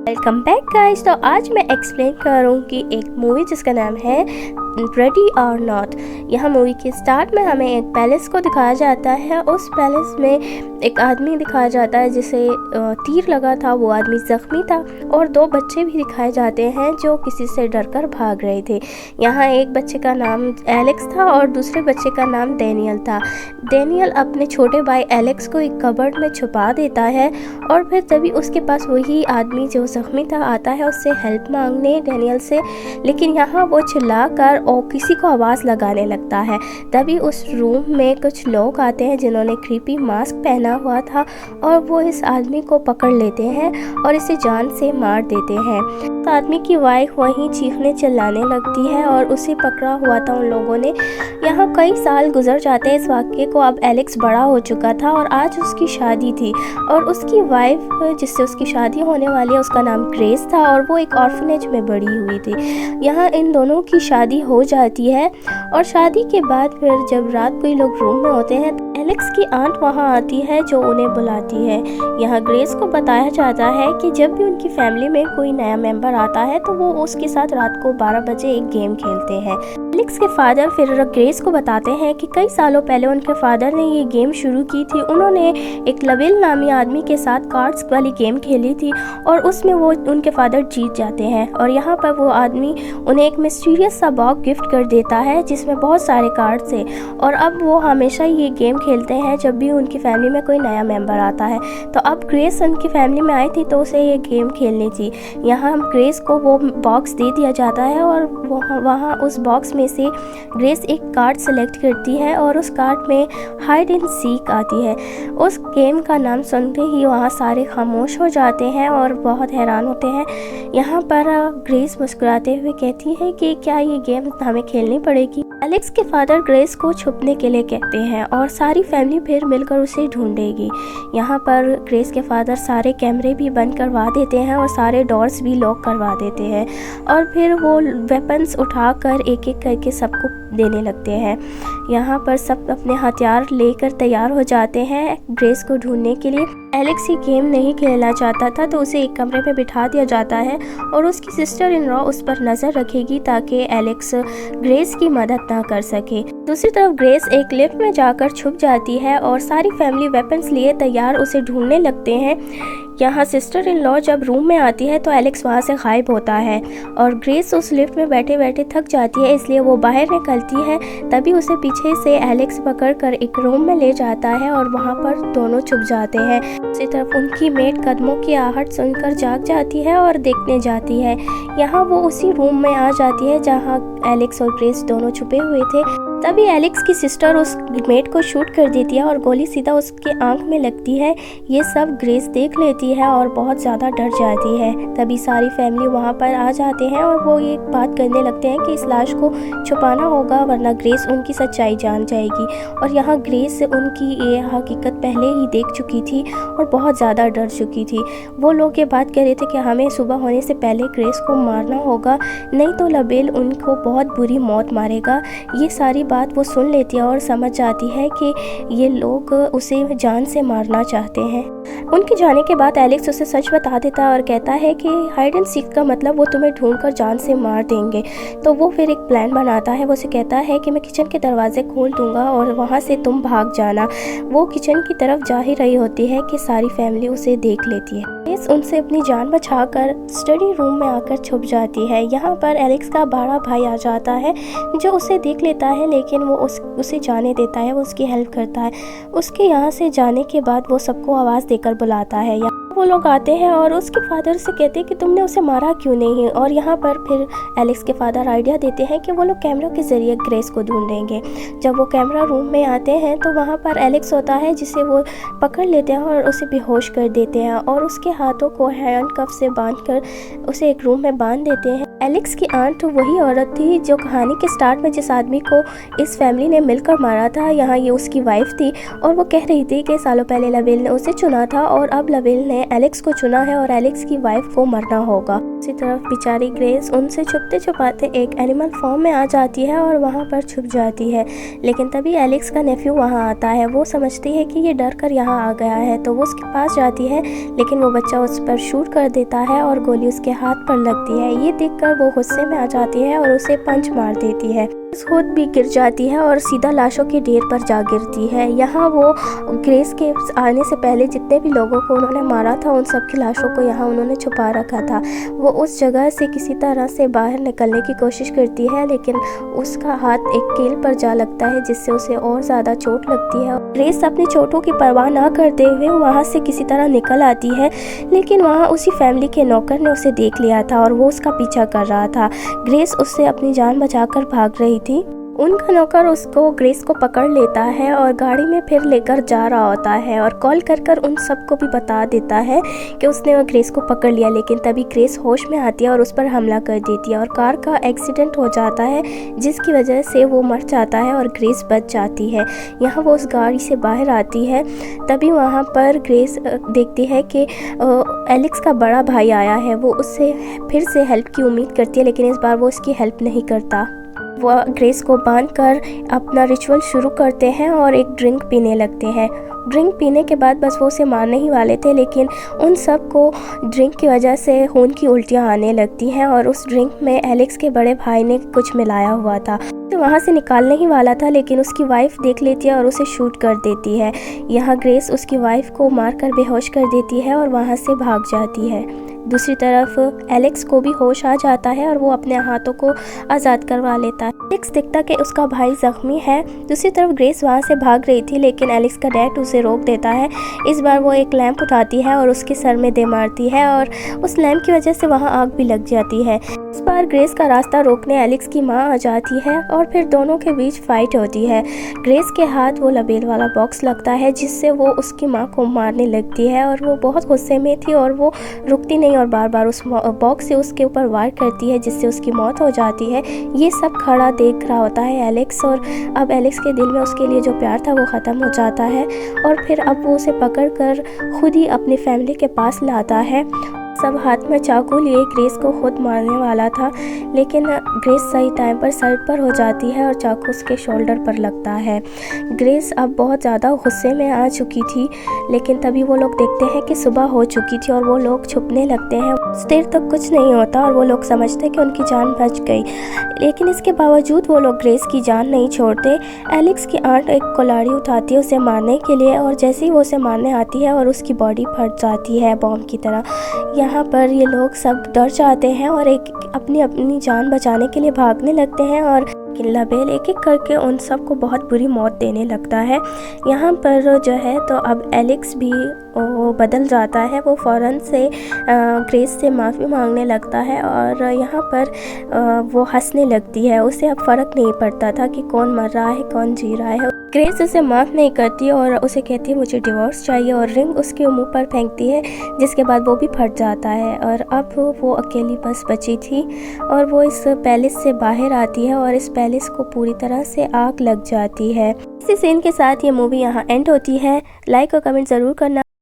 Welcome back guys. तो आज मैं एक्सप्लेन करूँगी एक मूवी जिसका नाम है रेडी और नॉट। यह मूवी के स्टार्ट में हमें एक पैलेस को दिखाया जाता है। उस पैलेस में एक आदमी दिखाया जाता है जिसे तीर लगा था, वो आदमी जख्मी था और दो बच्चे भी दिखाए जाते हैं जो किसी से डरकर भाग रहे थे। यहाँ एक बच्चे का नाम एलेक्स था और दूसरे बच्चे का नाम डैनियल था। डैनियल अपने छोटे भाई एलेक्स को एक कबर्ड में छुपा देता है और फिर तभी उसके पास वही आदमी जो जख्मी था आता है उससे हेल्प मांगने डैनियल से, लेकिन यहाँ वो चिल्लाकर और किसी को आवाज़ लगाने लगता है। तभी उस रूम में कुछ लोग आते हैं जिन्होंने क्रीपी मास्क पहना हुआ था और वो इस आदमी को पकड़ लेते हैं और इसे जान से मार देते हैं। उस आदमी की वाइफ वहीं चीखने चिल्लाने लगती है और उसे पकड़ा हुआ था उन लोगों ने। यहाँ कई साल गुजर जाते हैं इस वाक़ये को। अब एलेक्स बड़ा हो चुका था और आज उसकी शादी थी और उसकी वाइफ जिससे उसकी शादी होने वाली है उसका नाम ग्रेस था और वो एक ऑर्फनेज में बड़ी हुई थी। यहाँ इन दोनों की शादी हो जाती है और शादी के बाद फिर जब रात को ये लोग रूम में होते हैं एलेक्स की आंट वहाँ आती है जो उन्हें बुलाती है। यहाँ ग्रेस को बताया जाता है कि जब भी उनकी फैमिली में कोई नया मेंबर आता है तो वो उसके साथ रात को 12 बजे एक गेम खेलते हैं। एलेक्स के फादर फिर ग्रेस को बताते हैं कि कई सालों पहले उनके फादर ने ये गेम शुरू की थी। उन्होंने एक लवेल नामी आदमी के साथ कार्ड्स वाली गेम खेली थी और उसमें वो उनके फादर जीत जाते हैं और यहाँ पर वो आदमी उन्हें एक मिस्टीरियस सा बॉक्स गिफ्ट कर देता है जिसमें बहुत सारे कार्ड्स थे और अब वो हमेशा ये गेम खेलते हैं जब भी उनकी फैमिली में कोई नया मेंबर आता है। तो अब ग्रेस उनकी फैमिली में आई थी तो उसे ये गेम खेलनी थी। यहाँ ग्रेस को वो बॉक्स दे दिया जाता है और वहाँ उस बॉक्स में से ग्रेस एक कार्ड सेलेक्ट करती है और उस कार्ड में हाइड एंड सीक आती है। उस गेम का नाम सुनते ही वहाँ सारे खामोश हो जाते हैं और बहुत हैरान होते हैं। यहाँ पर ग्रेस मुस्कुराते हुए कहती है कि क्या ये गेम हमें खेलनी पड़ेगी। एलेक्स के फादर ग्रेस को छुपने के लिए कहते हैं और सारी फैमिली फिर मिलकर उसे ढूंढेगी। यहाँ पर ग्रेस के फादर सारे कैमरे भी बंद करवा देते हैं और सारे डोर्स भी लॉक करवा देते हैं और फिर वो वेपन्स उठाकर एक एक करके सबको देने लगते हैं। यहाँ पर सब अपने हथियार लेकर तैयार हो जाते हैं ग्रेस को ढूंढने के लिए। एलेक्स ये गेम नहीं खेलना चाहता था तो उसे एक कमरे में बिठा दिया जाता है और उसकी सिस्टर इन लॉ उस पर नज़र रखेगी ताकि एलेक्स ग्रेस की मदद ना कर सके। दूसरी तरफ ग्रेस एक लिफ्ट में जाकर छुप जाती है और सारी फैमिली वेपन्स लिए तैयार उसे ढूंढने लगते हैं। यहाँ सिस्टर इन लॉ जब रूम में आती है तो एलेक्स वहाँ से गायब होता है और ग्रेस उस लिफ्ट में बैठे बैठे थक जाती है इसलिए वो बाहर निकलती है। तभी उसे पीछे से एलेक्स पकड़कर एक रूम में ले जाता है और वहाँ पर दोनों छुप जाते हैं। दूसरी तरफ उनकी मेड कदमों की आहट सुनकर जाग जाती है और देखने जाती है। यहाँ वो उसी रूम में आ जाती है जहाँ एलेक्स और ग्रेस दोनों छुपे हुए थे। तभी एलेक्स की सिस्टर उस मेड को शूट कर देती है और गोली सीधा उसके आंख में लगती है। ये सब ग्रेस देख लेती है और बहुत ज़्यादा डर जाती है। तभी सारी फैमिली वहाँ पर आ जाते हैं और वो ये बात करने लगते हैं कि इस लाश को छुपाना होगा वरना ग्रेस उनकी सच्चाई जान जाएगी। और यहाँ ग्रेस उनकी ये हकीकत पहले ही देख चुकी थी और बहुत ज़्यादा डर चुकी थी। वो लोग ये बात कह रहे थे कि हमें सुबह होने से पहले ग्रेस को मारना होगा नहीं तो लबेल उनको बहुत बुरी मौत मारेगा। ये सारी बात वो सुन लेती है और समझ जाती है कि ये लोग उसे जान से मारना चाहते हैं। उनके जाने के बाद एलेक्स उसे सच बता देता है और कहता है कि हाइड एंड सीक का मतलब वो तुम्हें ढूंढकर जान से मार देंगे। तो वो फिर एक प्लान बनाता है। वो उसे कहता है कि मैं किचन के दरवाजे खोल दूंगा और वहाँ से तुम भाग जाना। वो किचन की तरफ जा ही रही होती है कि सारी फैमिली उसे देख लेती है। एलेक्स उनसे अपनी जान बचाकर स्टडी रूम में आकर छुप जाती है। यहाँ पर एलेक्स का बड़ा भाई आ जाता है जो उसे देख लेता है लेकिन वो उसे जाने देता है, वो उसकी हेल्प करता है। उसके यहाँ से जाने के बाद वो सबको आवाज़ देकर बुलाता है। वो लोग आते हैं और उसके फादर से कहते हैं कि तुमने उसे मारा क्यों नहीं। और यहाँ पर फिर एलेक्स के फादर आइडिया देते हैं कि वो लोग कैमरा के ज़रिए ग्रेस को ढूंढेंगे। जब वो कैमरा रूम में आते हैं तो वहाँ पर एलेक्स होता है जिसे वो पकड़ लेते हैं और उसे बेहोश कर देते हैं और उसके हाथों को हैंडकफ से बांधकर उसे एक रूम में बांध देते हैं। एलेक्स की आंट वही औरत थी जो कहानी के स्टार्ट में जिस आदमी को इस फैमिली ने मिलकर मारा था। यहाँ ये उसकी वाइफ थी और वो कह रही थी कि सालों पहले लवेल ने उसे चुना था और अब लवेल ने एलेक्स को चुना है और एलेक्स की वाइफ को मरना होगा। दूसरी तरफ बेचारी ग्रेस उनसे छुपते छुपाते एक एनिमल फॉर्म में आ जाती है और वहाँ पर छुप जाती है। लेकिन तभी एलेक्स का नेफ्यू वहाँ आता है। वो समझती है कि ये डर कर यहाँ आ गया है तो वो उसके पास जाती है लेकिन वो बच्चा उस पर शूट कर देता है और गोली उसके हाथ पर लगती है। ये देखकर वो गुस्से में आ जाती है और उसे पंच मार देती है। खुद भी गिर जाती है और सीधा लाशों के ढेर पर जा गिरती है। यहाँ वो ग्रेस के आने से पहले जितने भी लोगों को उन्होंने मारा था उन सब की लाशों को यहाँ उन्होंने छुपा रखा था। वो उस जगह से किसी तरह से बाहर निकलने की कोशिश करती है, लेकिन उसका हाथ एक कील पर जा लगता है जिससे उसे और ज़्यादा चोट लगती है। ग्रेस अपनी चोटों की परवाह ना करते हुए वहाँ से किसी तरह निकल आती है, लेकिन वहाँ उसी फैमिली के नौकर ने उसे देख लिया था और वो उसका पीछा कर रहा था। ग्रेस उससे अपनी जान बचाकर भाग रही थी। उनका नौकर उसको ग्रेस को पकड़ लेता है और गाड़ी में फिर लेकर जा रहा होता है और कॉल कर उन सबको भी बता देता है कि उसने ग्रेस को पकड़ लिया। लेकिन तभी ग्रेस होश में आती है और उस पर हमला कर देती है और कार का एक्सीडेंट हो जाता है जिसकी वजह से वो मर जाता है और ग्रेस बच जाती है। यहाँ वो उस गाड़ी से बाहर आती है, तभी वहाँ पर ग्रेस देखती है कि एलेक्स का बड़ा भाई आया है। वो उससे फिर से हेल्प की उम्मीद करती है, लेकिन इस बार वो उसकी हेल्प नहीं करता। वो ग्रेस को बांधकर अपना रिचुअल शुरू करते हैं और एक ड्रिंक पीने लगते हैं। ड्रिंक पीने के बाद बस वो उसे मारने ही वाले थे, लेकिन उन सब को ड्रिंक की वजह से खून की उल्टियाँ आने लगती हैं और उस ड्रिंक में एलेक्स के बड़े भाई ने कुछ मिलाया हुआ था। तो वहाँ से निकालने ही वाला था, लेकिन उसकी वाइफ देख लेती है और उसे शूट कर देती है। यहाँ ग्रेस उसकी वाइफ को मारकर बेहोश कर देती है और वहाँ से भाग जाती है। दूसरी तरफ एलेक्स को भी होश आ जाता है और वो अपने हाथों को आज़ाद करवा लेता है। एलेक्स देखता कि उसका भाई ज़ख्मी है। दूसरी तरफ ग्रेस वहाँ से भाग रही थी, लेकिन एलेक्स का डैड उसे रोक देता है। इस बार वो एक लैंप उठाती है और उसके सर में दे मारती है और उस लैंप की वजह से वहाँ आग भी लग जाती है। इस बार ग्रेस का रास्ता रोकने एलेक्स की माँ आ जाती है और फिर दोनों के बीच फाइट होती है। ग्रेस के हाथ वो लबेल वाला बॉक्स लगता है जिससे वो उसकी माँ को मारने लगती है और वो बहुत गुस्से में थी और वो रुकती नहीं और बार बार उस बॉक्स से उसके ऊपर वार करती है जिससे उसकी मौत हो जाती है। ये सब खड़ा देख रहा होता है एलेक्स, और अब एलेक्स के दिल में उसके लिए जो प्यार था वो ख़त्म हो जाता है और फिर अब वो उसे पकड़कर खुद ही अपनी फैमिली के पास लाता है। सब हाथ में चाकू लिए ग्रेस को खुद मारने वाला था, लेकिन ग्रेस सही टाइम पर साइड पर हो जाती है और चाकू उसके शोल्डर पर लगता है। ग्रेस अब बहुत ज़्यादा गुस्से में आ चुकी थी, लेकिन तभी वो लोग देखते हैं कि सुबह हो चुकी थी और वो लोग छुपने लगते हैं। उस देर तक कुछ नहीं होता और वो लोग समझते हैं कि उनकी जान बच गई, लेकिन इसके बावजूद वो लोग ग्रेस की जान नहीं छोड़ते। एलेक्स की आंट एक कुल्हाड़ी उठाती है उसे मारने के लिए, और जैसे ही वो उसे मारने आती है और उसकी बॉडी फट जाती है बॉम्ब की तरह। यहाँ पर ये लोग सब डर जाते हैं और अपनी अपनी जान बचाने के लिए भागने लगते हैं और लबेल एक एक करके उन सब को बहुत बुरी मौत देने लगता है। यहाँ पर जो है तो अब एलेक्स भी वो बदल जाता है। वो फ़ौरन से ग्रेस से माफ़ी मांगने लगता है और यहाँ पर वो हंसने लगती है। उसे अब फ़र्क नहीं पड़ता था कि कौन मर रहा है कौन जी रहा है। ग्रेस उसे माफ़ नहीं करती और उसे कहती है मुझे डिवोर्स चाहिए, और रिंग उसके मुंह पर फेंकती है, जिसके बाद वो भी फट जाता है। और अब वो अकेली बस बची थी और वो इस पैलेस से बाहर आती है और इस पैलेस को पूरी तरह से आग लग जाती है। इसी सीन के साथ ये मूवी यहाँ एंड होती है। लाइक और कमेंट ज़रूर करना।